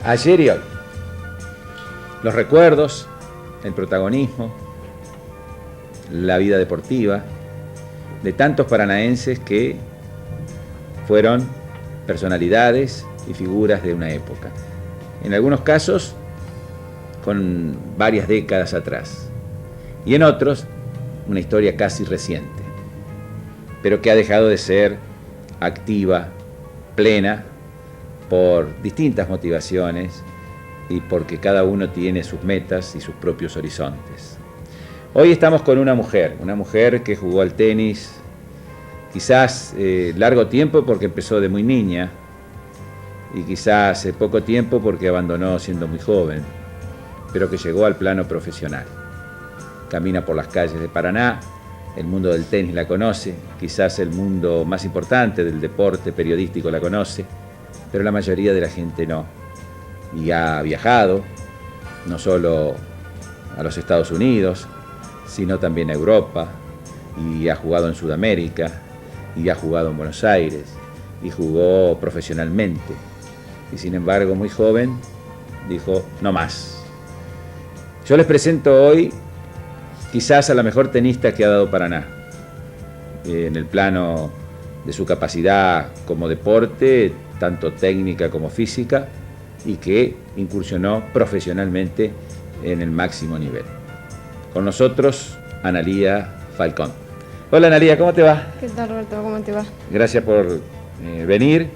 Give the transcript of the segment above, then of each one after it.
Ayer y hoy. Los recuerdos, el protagonismo, la vida deportiva de tantos paranaenses que fueron personalidades y figuras de una época. En algunos casos, con varias décadas atrás. Y en otros, una historia casi reciente, pero que ha dejado de ser activa, plena, por distintas motivaciones y porque cada uno tiene sus metas y sus propios horizontes. Hoy estamos con una mujer que jugó al tenis quizás largo tiempo porque empezó de muy niña y quizás poco tiempo porque abandonó siendo muy joven, pero que llegó al plano profesional. Camina por las calles de Paraná, el mundo del tenis la conoce, quizás el mundo más importante del deporte periodístico la conoce, pero la mayoría de la gente no. Y ha viajado, no solo a los Estados Unidos, sino también a Europa, y ha jugado en Sudamérica, y ha jugado en Buenos Aires, y jugó profesionalmente. Y sin embargo, muy joven, dijo, no más. Yo les presento hoy quizás a la mejor tenista que ha dado Paraná, en el plano de su capacidad como deporte, tanto técnica como física, y que incursionó profesionalmente en el máximo nivel. Con nosotros, Analía Falcón. Hola Analía, ¿cómo te va? ¿Qué tal, Roberto? ¿Cómo te va? Gracias por venir,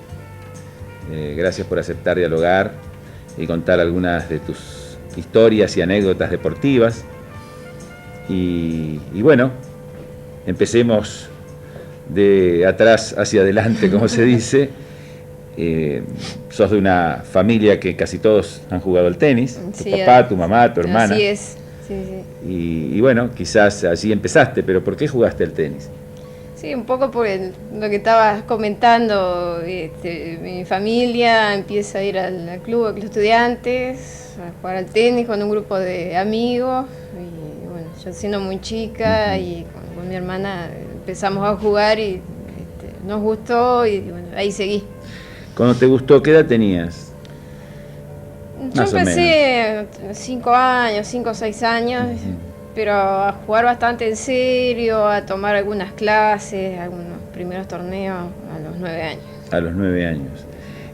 gracias por aceptar dialogar y contar algunas de tus historias y anécdotas deportivas. Y bueno, empecemos de atrás hacia adelante, como se dice. Sos de una familia que casi todos han jugado al tenis, tu papá, tu mamá, tu hermana. Así es, sí. Y bueno, quizás allí empezaste, pero ¿por qué jugaste al tenis? Sí, un poco por lo que estabas comentando, mi familia empieza a ir al club de estudiantes, a jugar al tenis con un grupo de amigos, y bueno, yo siendo muy chica y con mi hermana empezamos a jugar y nos gustó y bueno, ahí seguí. Cuando te gustó, ¿qué edad tenías? Yo empecé 5 o 6 años, pero a jugar bastante en serio, a tomar algunas clases, algunos primeros torneos a los 9 años. A los 9 años.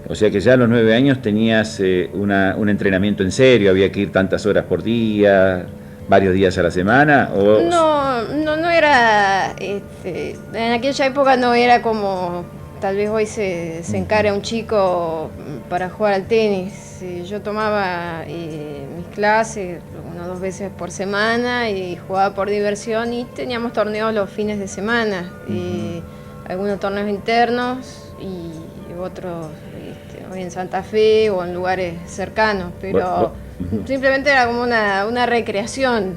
O sea que ya a los 9 años tenías un entrenamiento en serio, había que ir tantas horas por día, varios días a la semana. ¿O? No era, en aquella época no era como tal vez hoy se encara un chico para jugar al tenis. Yo tomaba mis clases 1 o 2 veces por semana y jugaba por diversión y teníamos torneos los fines de semana, algunos torneos internos y otros en Santa Fe o en lugares cercanos, pero simplemente era como una recreación.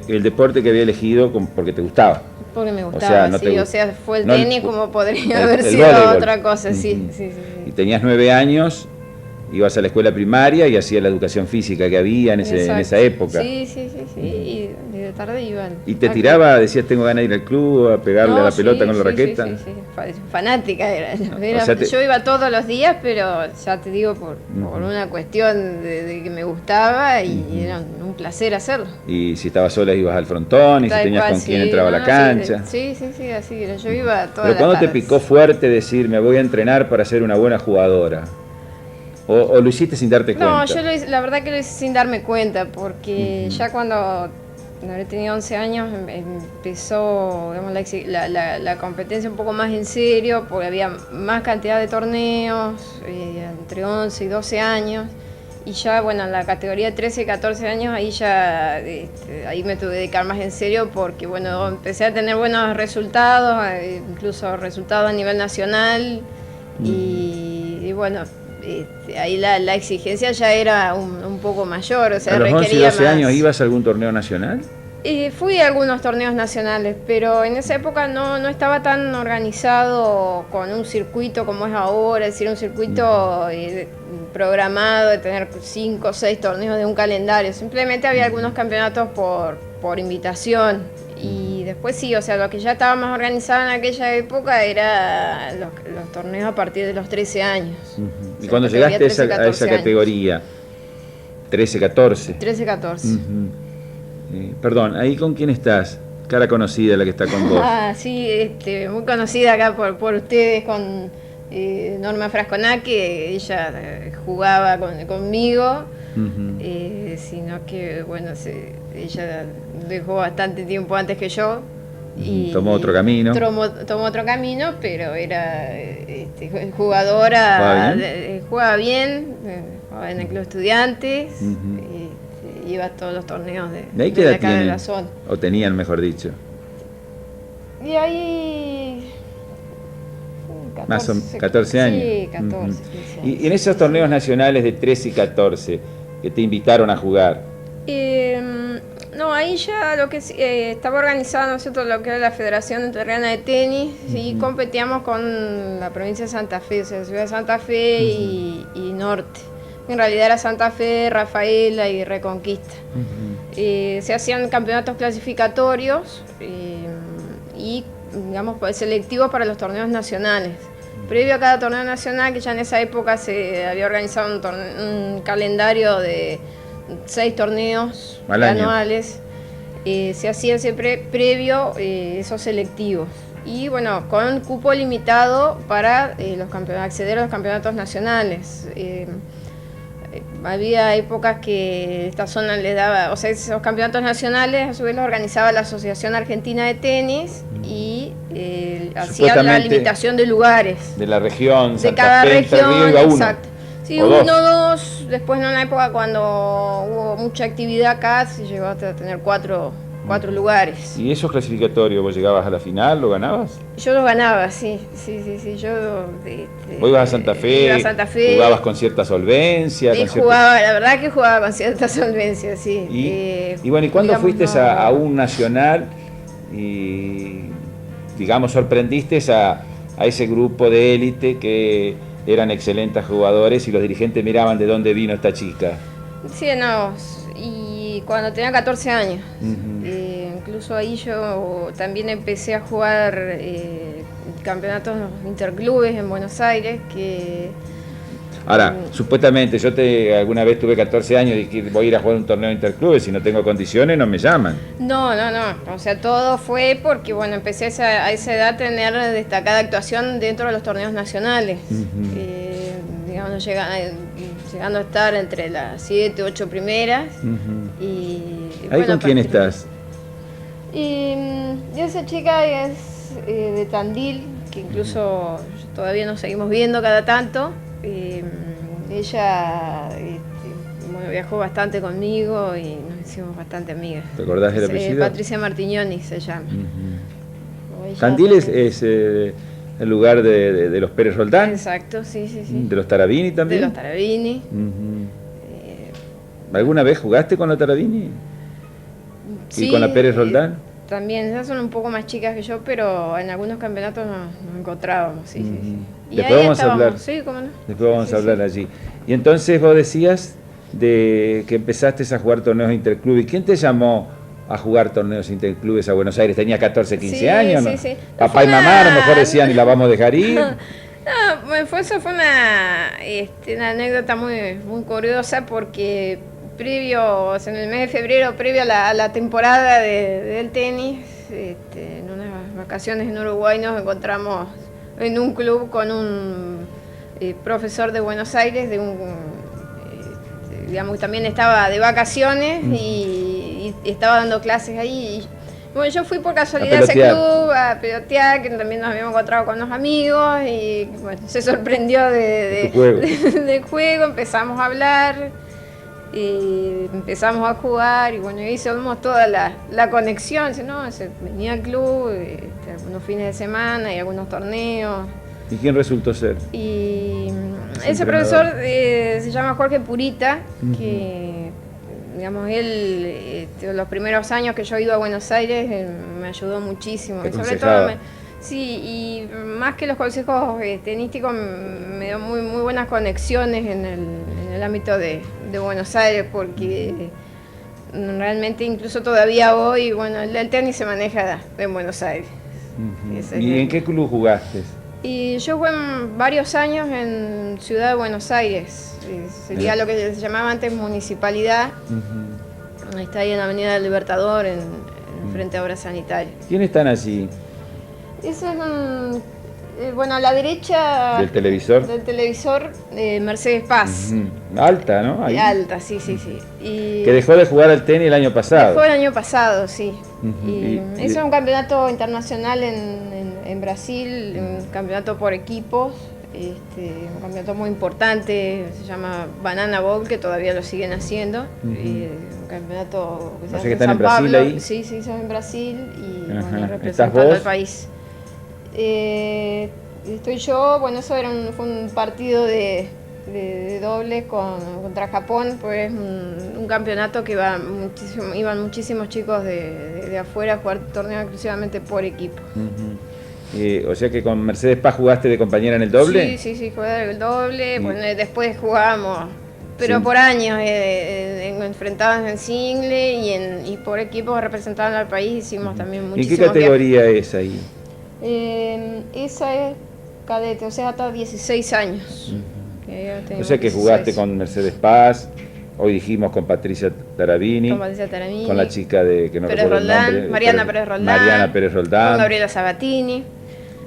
El deporte que había elegido porque te gustaba. Porque me gustaba, o sea, fue el tenis como podría haber sido voleibol. Otra cosa, sí. Y tenías 9 años, ibas a la escuela primaria y hacías la educación física que había en esa época. Sí, y de tarde iban. ¿Y te tiraba, decías, tengo ganas de ir al club, a pegarle a la pelota con la raqueta? Sí. Fanática era. O sea, yo iba todos los días, pero ya te digo, por una cuestión de que me gustaba y era un placer hacerlo. Y si estabas sola ibas al frontón y si tenías con quién entraba a la cancha. Sí, así era. Yo iba todas las Pero ¿cuándo te picó fuerte decir, me voy a entrenar para ser una buena jugadora? ¿O lo hiciste sin darte cuenta? No, yo la verdad que lo hice sin darme cuenta, porque ya cuando habré tenido 11 años empezó, digamos, la competencia un poco más en serio, porque había más cantidad de torneos, entre 11 y 12 años, y ya, bueno, en la categoría de 13 y 14 años, ahí ya, ahí me tuve que dedicar más en serio, porque, bueno, empecé a tener buenos resultados, incluso resultados a nivel nacional, y bueno, ahí la exigencia ya era un poco mayor, o sea, ¿A los 11 y 12 años ibas a algún torneo nacional? Fui a algunos torneos nacionales, pero en esa época no estaba tan organizado con un circuito como es ahora, es decir, un circuito programado de tener 5 o 6 torneos de un calendario. Simplemente había algunos campeonatos por invitación. Y después sí, o sea, lo que ya estaba más organizado en aquella época era los torneos a partir de los 13 años. Y cuando llegaste a esa categoría, 13-14. 13-14. Perdón, ¿ahí con quién estás? Cara conocida la que está con vos. Ah, sí, muy conocida acá por ustedes, con Norma Frasconá, que ella jugaba conmigo, sino que, bueno, ella dejó bastante tiempo antes que yo. Y tomó otro camino. Tomó otro camino, pero era jugadora, jugaba bien en el Club Estudiantes, iba a todos los torneos ¿De ahí qué edad acá de tienen? la zona. O tenían, mejor dicho. Y ahí 14, Más o menos 14 años. Sí, 14, 15 años. Y en esos torneos nacionales de 13 y 14 que te invitaron a jugar. No, ahí ya lo que estaba organizado, nosotros lo que era la Federación Entrerriana de Tenis, y competíamos con la provincia de Santa Fe, o sea, Ciudad de Santa Fe y Norte. En realidad era Santa Fe, Rafaela y Reconquista. Se hacían campeonatos clasificatorios y, digamos, selectivos para los torneos nacionales. Previo a cada torneo nacional, que ya en esa época se había organizado un calendario de 6 torneos anuales, se hacían siempre previo esos selectivos. Y bueno, con cupo limitado para acceder a los campeonatos nacionales. Había épocas que esta zona les daba, o sea, esos campeonatos nacionales a su vez los organizaba la Asociación Argentina de Tenis y hacían la limitación de lugares. De la región, de cada región, exacto. Sí, o 1, 2, después en una época cuando hubo mucha actividad acá, se llegó a tener 4 lugares. ¿Y esos clasificatorios, vos llegabas a la final, lo ganabas? Yo los ganaba, sí. Vos ibas a Santa Fe, iba a Santa Fe, jugabas con cierta solvencia. La verdad que jugaba con cierta solvencia, sí. Y bueno, ¿y cuándo fuiste a un nacional y, digamos, sorprendiste a ese grupo de élite que eran excelentes jugadores y los dirigentes miraban de dónde vino esta chica? Sí, no, y cuando tenía 14 años. Incluso ahí yo también empecé a jugar campeonatos interclubes en Buenos Aires, que... Ahora, supuestamente yo alguna vez tuve 14 años y dije, voy a ir a jugar un torneo interclubes, si no tengo condiciones no me llaman. No, o sea, todo fue porque, bueno, empecé a esa edad a tener destacada actuación dentro de los torneos nacionales. Digamos, llegando a estar entre las 7, 8 primeras. ¿Ahí bueno, con quién estás? Y esa chica es de Tandil, que incluso todavía nos seguimos viendo cada tanto. Ella viajó bastante conmigo y nos hicimos bastante amigas. ¿Te acordás del apellido? Patricia Martignoni se llama. Tandil es el lugar de los Pérez Roldán. Exacto, sí. ¿De los Tarabini también? De los Tarabini. ¿Alguna vez jugaste con los Tarabini? Sí, ¿Y con la Pérez Roldán? También, esas son un poco más chicas que yo, pero en algunos campeonatos nos encontrábamos, sí. Y después vamos a hablar. Sí, cómo no. Después vamos a hablar allí. Y entonces vos decías de que empezaste a jugar torneos interclubes. ¿Quién te llamó a jugar torneos interclubes a Buenos Aires? ¿Tenías 14, 15 años? ¿No? Sí. Papá y mamá a lo mejor decían y la vamos a dejar ir. No, eso fue una anécdota muy curiosa porque en el mes de febrero, previo a la temporada del tenis, en unas vacaciones en Uruguay nos encontramos en un club con un profesor de Buenos Aires, digamos que también estaba de vacaciones y estaba dando clases ahí. Y, bueno, yo fui por casualidad a ese club a pelotear, que también nos habíamos encontrado con unos amigos y bueno, se sorprendió del juego, empezamos a hablar. Y empezamos a jugar y bueno, hicimos toda la conexión, ¿no? Venía al club, algunos fines de semana y algunos torneos. ¿Y quién resultó ser? Y ese profesor se llama Jorge Purita, que digamos, él, los primeros años que yo iba a Buenos Aires, me ayudó muchísimo. ¿Te sobre todo sí, y más que los consejos tenísticos, me dio muy buenas conexiones en el ámbito de Buenos Aires, porque realmente incluso todavía hoy, bueno, el tenis se maneja en Buenos Aires. ¿Y en qué club jugaste? Y yo jugué varios años en Ciudad de Buenos Aires, sería lo que se llamaba antes Municipalidad. Está ahí en la Avenida del Libertador, frente a Obras Sanitarias. ¿Quiénes están allí? Eso es bueno, a la derecha del televisor, Mercedes Paz. Alta, ¿no? Ahí. Alta, sí. Y que dejó de jugar al tenis el año pasado. Dejó el año pasado, sí. Y eso es un campeonato internacional en Brasil, un campeonato por equipos, un campeonato muy importante, se llama Banana Bowl, que todavía lo siguen haciendo. Un campeonato que se hace en San Brasil Pablo. ahí. Sí, son en Brasil y bueno, representando al país. Estoy yo, bueno, eso fue un partido de doble contra Japón, pues un campeonato que iban muchísimos chicos de afuera a jugar torneos exclusivamente por equipo. O sea que con Mercedes Paz jugaste de compañera en el doble. Sí, jugué el doble, bueno, después jugábamos, pero por años, enfrentados en single y por equipos representando al país hicimos también muchísimos. ¿En qué categoría es ahí? Esa es cadete, o sea, hasta 16 años. O sea que jugaste con Mercedes Paz, hoy dijimos con Patricia Tarabini, con la chica de que no recuerdo el nombre, Mariana Pérez Roldán, con Gabriela Sabatini.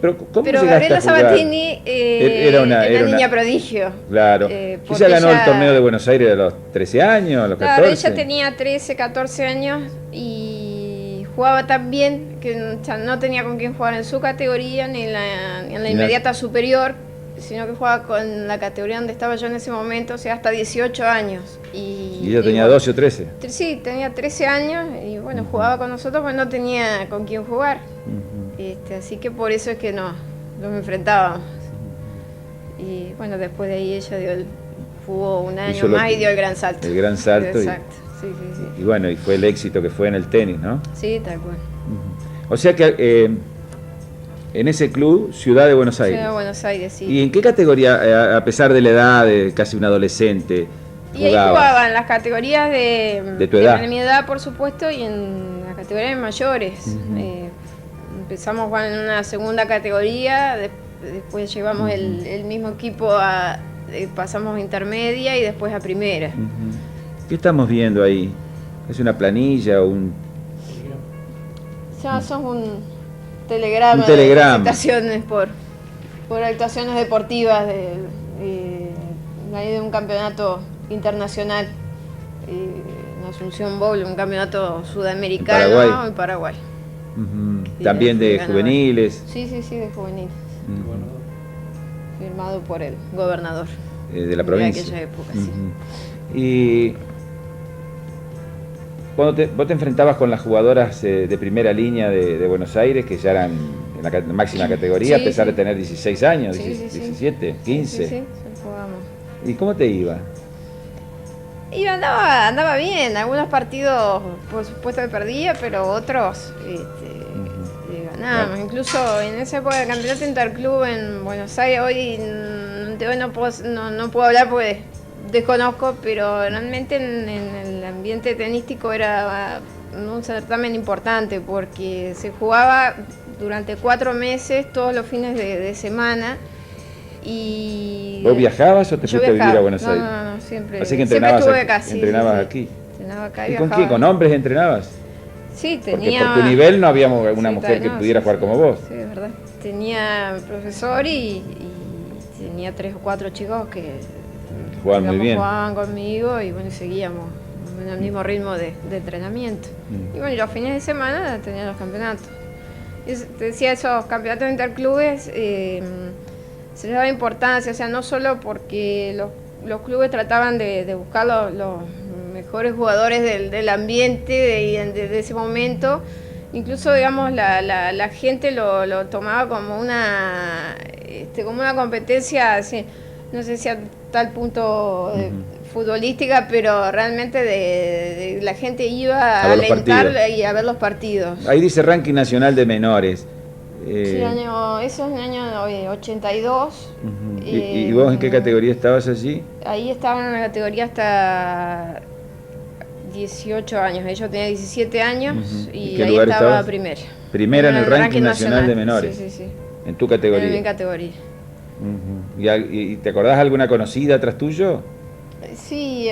Pero Gabriela Sabatini era una niña prodigio. Claro. Ella ganó el torneo de Buenos Aires a los 13 años, a los 14. Claro, ella tenía 13, 14 años y jugaba tan bien que no tenía con quién jugar en su categoría ni en la inmediata superior, sino que jugaba con la categoría donde estaba yo en ese momento, o sea, hasta 18 años. ¿Y ella tenía 12 o 13? Sí, tenía 13 años y bueno, jugaba con nosotros, pues no tenía con quién jugar. Así que por eso es que nos enfrentábamos. Y bueno, después de ahí ella jugó un año más y dio el gran salto. El gran salto. Exacto, sí. Y bueno, y fue el éxito que fue en el tenis, ¿no? Sí, tal cual. O sea que en ese club, Ciudad de Buenos Aires. Ciudad de Buenos Aires, sí. ¿Y en qué categoría, a pesar de la edad de casi un adolescente, y ahí jugaba en las categorías de tu edad? De mi edad, por supuesto, y en las categorías mayores. Empezamos a jugar en una segunda categoría, después llevamos el mismo equipo pasamos a intermedia y después a primera. ¿Qué estamos viendo ahí? ¿Es una planilla o un...? Ya son un telegrama. Un telegrama. De felicitaciones por actuaciones deportivas de un campeonato internacional, en Asunción Bowl, un campeonato sudamericano en Paraguay. También de juveniles. Sí, de juveniles. Firmado por el gobernador de la provincia. De aquella época, sí. Y cuando vos te enfrentabas con las jugadoras de primera línea de Buenos Aires, que ya eran en la máxima categoría, a pesar de tener 16 años, 17, 15. Sí, jugamos. ¿Y cómo te iba? Andaba bien, algunos partidos por supuesto que perdía, pero otros ganábamos. Claro. Incluso en esa época del campeonato interclub en Buenos Aires, hoy no puedo hablar porque desconozco, pero realmente en el ambiente tenístico era un certamen importante porque se jugaba durante 4 meses, todos los fines de semana. Y ¿Vos viajabas o te fuiste a vivir a Buenos Aires? No, siempre. Así que entrenabas aquí. Entrenaba acá ¿Y con quién? ¿Con hombres entrenabas? Sí, tenía... Porque por tu nivel no había una mujer que pudiera jugar como vos. Sí, es verdad. Tenía profesor y tenía 3 o 4 chicos que jugaban muy bien. Jugaban conmigo y bueno, seguíamos en el mismo ritmo de entrenamiento. Y bueno, y los fines de semana tenía los campeonatos. Y te decía, esos campeonatos interclubes se les daba importancia, o sea, no solo porque los clubes trataban de buscar los mejores jugadores del ambiente de ese momento, incluso digamos la gente lo tomaba como una competencia, así, no sé si a tal punto futbolística, pero realmente la gente iba a alentar y a ver los partidos. Ahí dice ranking nacional de menores. Sí, eso es en el año 82. ¿Y vos en qué categoría estabas allí? Ahí estaba en la categoría hasta 18 años. Yo tenía 17 años y ahí estaba primera. Primera en el ranking nacional de menores. Sí. En tu categoría. En mi categoría. ¿Y te acordás alguna conocida atrás tuyo? Sí,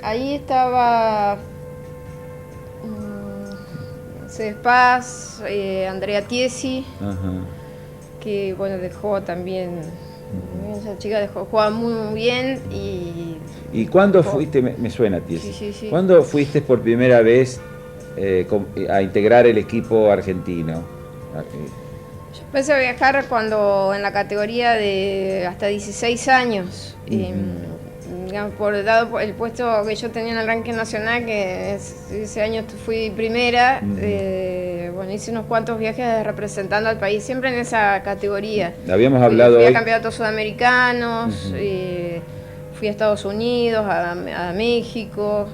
ahí estaba Mercedes Paz, Andrea Tiesi, que bueno, dejó también, esa chica jugaba muy bien. ¿Y cuándo fuiste? Me suena Tiesi. Sí. ¿Cuándo fuiste por primera vez a integrar el equipo argentino? Yo empecé a viajar cuando en la categoría de hasta 16 años. Digamos, dado el puesto que yo tenía en el ranking nacional, que ese año fui primera, bueno, hice unos cuantos viajes representando al país, siempre en esa categoría. Habíamos hablado fui a hoy. campeonatos sudamericanos, fui a Estados Unidos, a México.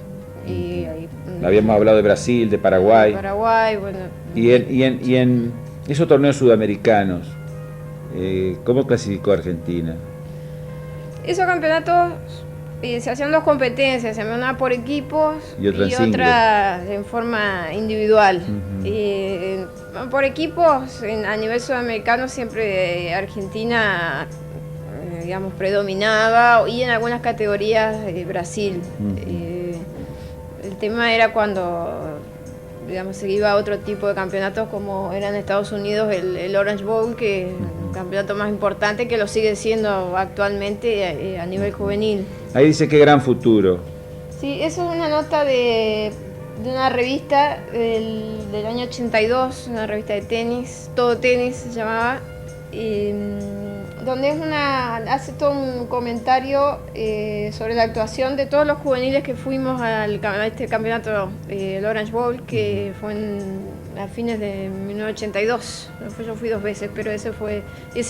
Habíamos hablado de Brasil, de Paraguay. Bueno. Y en esos torneos sudamericanos, ¿cómo clasificó Argentina? Esos campeonatos se hacían dos competencias, se hacían una por equipos y otra en forma individual. Por equipos, a nivel sudamericano siempre Argentina, digamos, predominaba, y en algunas categorías Brasil. El tema era cuando, digamos, se iba a otro tipo de campeonatos, como era en Estados Unidos el Orange Bowl, que es un campeonato más importante, que lo sigue siendo actualmente a nivel juvenil. Ahí dice qué gran futuro. Sí, eso es una nota de una revista del año 82, una revista de tenis, Todo Tenis se llamaba, donde hace todo un comentario sobre la actuación de todos los juveniles que fuimos a este campeonato, el Orange Bowl, que fue a fines de 1982. Yo fui 2 veces, pero ese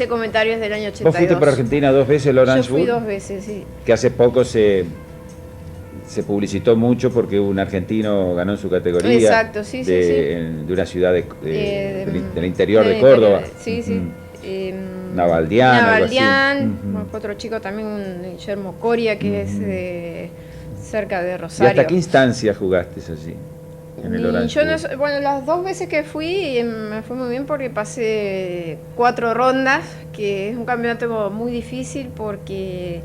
comentario es del año 82. ¿Vos fuiste por Argentina 2 veces el Orange Bowl? Yo fui 2 veces, sí. Que hace poco se publicitó mucho porque un argentino ganó en su categoría. Exacto, sí. De una ciudad del interior de Córdoba. Sí. Navaldián, otro chico también, un Guillermo Coria, que es cerca de Rosario. ¿Y hasta qué instancia jugaste allí? En el Orange Bowl? Bueno, las 2 veces que fui me fue muy bien porque pasé 4 rondas, que es un campeonato muy difícil porque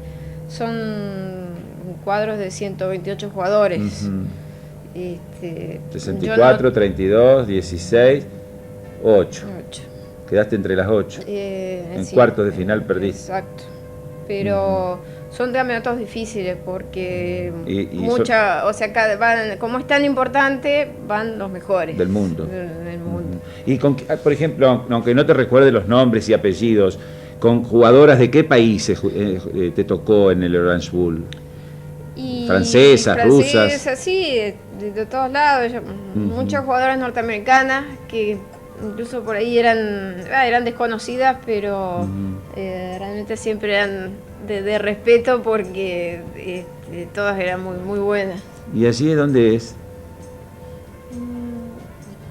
son cuadros de 128 jugadores. 64, 32, 16, 8. Quedaste entre las 8. En cuartos de final perdiste. Exacto. Pero son campeonatos difíciles porque como es tan importante, van los mejores del mundo. Del mundo. Y por ejemplo, aunque no te recuerde los nombres y apellidos, ¿con jugadoras de qué países te tocó en el Orange Bowl? Francesas, rusas. Sí, de todos lados. Muchas jugadoras norteamericanas que incluso por ahí eran desconocidas, pero realmente siempre eran de respeto porque todas eran muy buenas. ¿Y allí dónde es?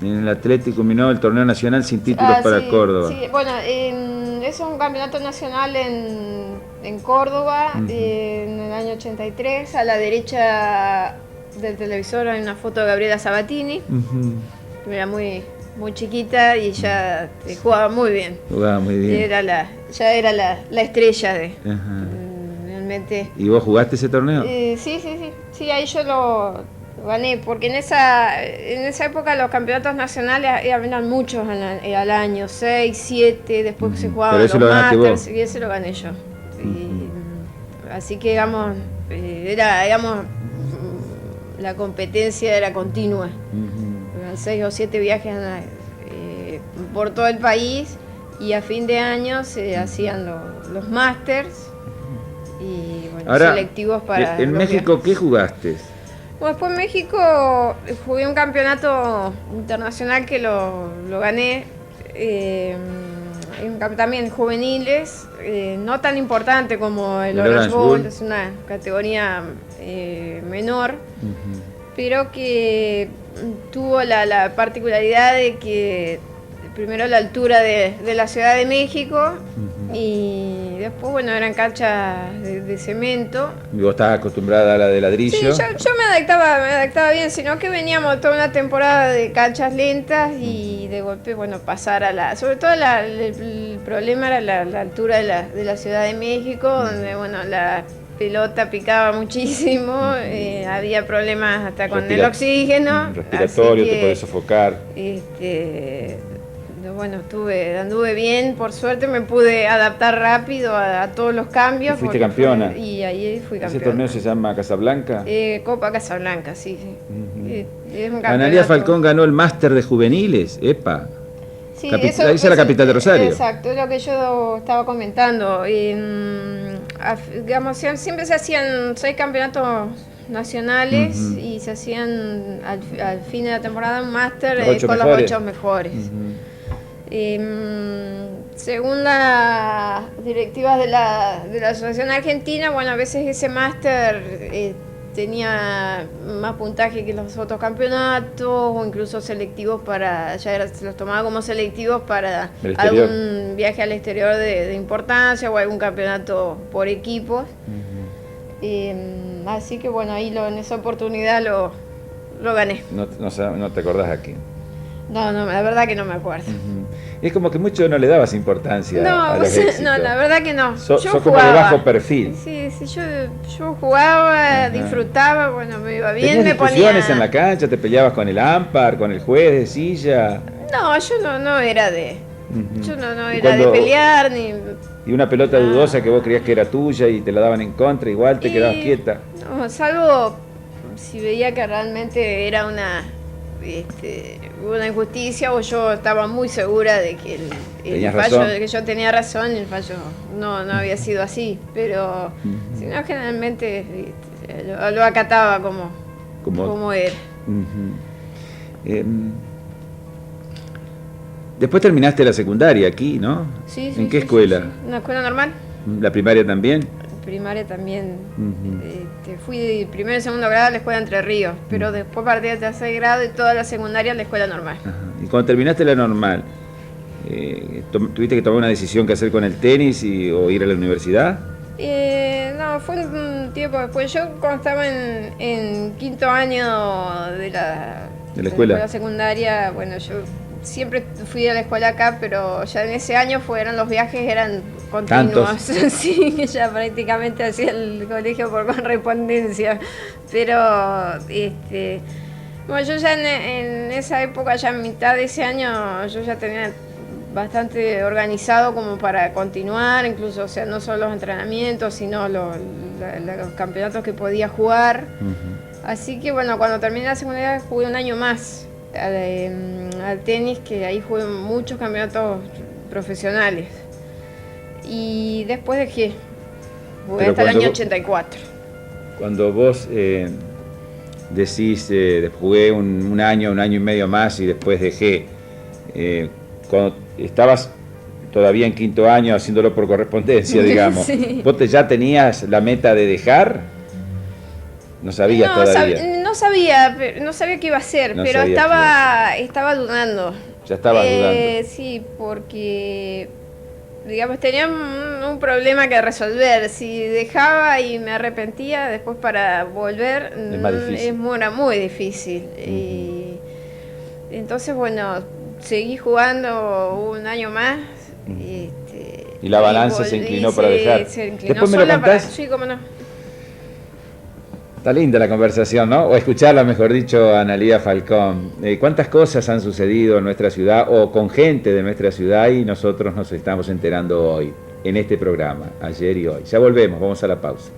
En el Atlético Minó, el torneo nacional sin títulos para Córdoba. Sí, bueno, es un campeonato nacional en Córdoba, en el año 83. A la derecha del televisor hay una foto de Gabriela Sabatini, que era muy chiquita y ya jugaba muy bien. Jugaba muy bien. Ya era la estrella realmente. ¿Y vos jugaste ese torneo? Sí, ahí yo lo gané, porque en esa época los campeonatos nacionales eran muchos al año, 6, 7, después se jugaban los Masters, y ese lo gané yo. Así que digamos, la competencia era continua. 6 o 7 viajes por todo el país, y a fin de año se hacían los Masters y ahora, selectivos para... ¿En México viajes. ¿Qué jugaste? Bueno, después en México jugué un campeonato internacional que lo gané, también juveniles, no tan importante como el Orange Bowl, es una categoría menor, pero que tuvo la particularidad de que primero la altura de la Ciudad de México y después, bueno, eran canchas de cemento. ¿Y vos estás acostumbrada a la de ladrillo? Sí, yo me adaptaba bien, sino que veníamos toda una temporada de canchas lentas y de golpe, bueno, pasar a la... Sobre todo el problema era la altura de la Ciudad de México, donde, bueno, la pelota picaba muchísimo, había problemas hasta con el oxígeno. Respiratorio, te podés sofocar. Bueno, anduve bien, por suerte me pude adaptar rápido a todos los cambios. ¿Y fuiste campeona? Y ahí fui campeona. ¿Ese torneo se llama Casablanca? Copa Casablanca, sí. Es un Analía Falcón ganó el máster de juveniles, ¡epa! Sí, esa es la capital de Rosario. Exacto, es lo que yo estaba comentando. Digamos, siempre se hacían 6 campeonatos nacionales y se hacían al fin de la temporada un máster con los 8 mejores. Según las directivas de la Asociación Argentina, bueno, a veces ese máster tenía más puntaje que los otros campeonatos, o incluso selectivos se los tomaba como selectivos para algún viaje al exterior de importancia o algún campeonato por equipos. Así que bueno, ahí en esa oportunidad lo gané. No te acordás aquí. No, la verdad que no me acuerdo. Es como que mucho no le dabas importancia a los éxitos. No, la verdad que no. Sos como de bajo perfil. Sí, yo jugaba, disfrutaba, bueno, me iba bien, ¿Tenías discusiones en la cancha? ¿Te peleabas con el ámpar, con el juez de silla? No, yo no era de... Yo no era de pelear, ni... Y una pelota dudosa que vos creías que era tuya y te la daban en contra, igual te quedabas quieta. No, salvo si veía que realmente era una injusticia o yo estaba muy segura de que el fallo, de que yo tenía razón y el fallo no había sido así, pero si no, generalmente lo acataba como era. Después terminaste la secundaria aquí, ¿no? Sí. ¿En qué escuela? Sí. ¿Una escuela normal? ¿La primaria también? Primaria también. Fui de primero y segundo grado a la escuela Entre Ríos, pero después partí de tercer grado y toda la secundaria a la escuela normal. Ajá. Y cuando terminaste la normal, ¿tuviste que tomar una decisión que hacer con el tenis o ir a la universidad? No, fue un tiempo después. Yo cuando estaba en quinto año de la escuela secundaria, bueno, yo siempre fui a la escuela acá, pero ya en ese año los viajes eran continuos. Sí, ya prácticamente hacía el colegio por correspondencia. Pero, bueno, yo ya en esa época, ya en mitad de ese año, yo ya tenía bastante organizado como para continuar, incluso, o sea, no solo los entrenamientos, sino los campeonatos que podía jugar. Así que, bueno, cuando terminé la secundaria jugué un año más al tenis, que ahí jugué muchos campeonatos profesionales. Y después dejé, jugué hasta el año 84. Cuando vos decís, jugué un año y medio más y después dejé, cuando estabas todavía en quinto año haciéndolo por correspondencia, digamos, sí. ¿Vos ya tenías la meta de dejar? ¿No sabías todavía? No sabía qué iba a hacer, pero estaba dudando. Ya estabas dudando. Sí, porque, digamos, tenía un problema que resolver. Si dejaba y me arrepentía, después para volver era muy difícil. Y entonces, bueno, seguí jugando un año más. Y la balanza se inclinó para dejar. Se inclinó. ¿Después me lo contás? Sí, cómo no. Está linda la conversación, ¿no? O escucharla, mejor dicho, Analía Falcón. ¿Cuántas cosas han sucedido en nuestra ciudad o con gente de nuestra ciudad y nosotros nos estamos enterando hoy en este programa, ayer y hoy? Ya volvemos, vamos a la pausa.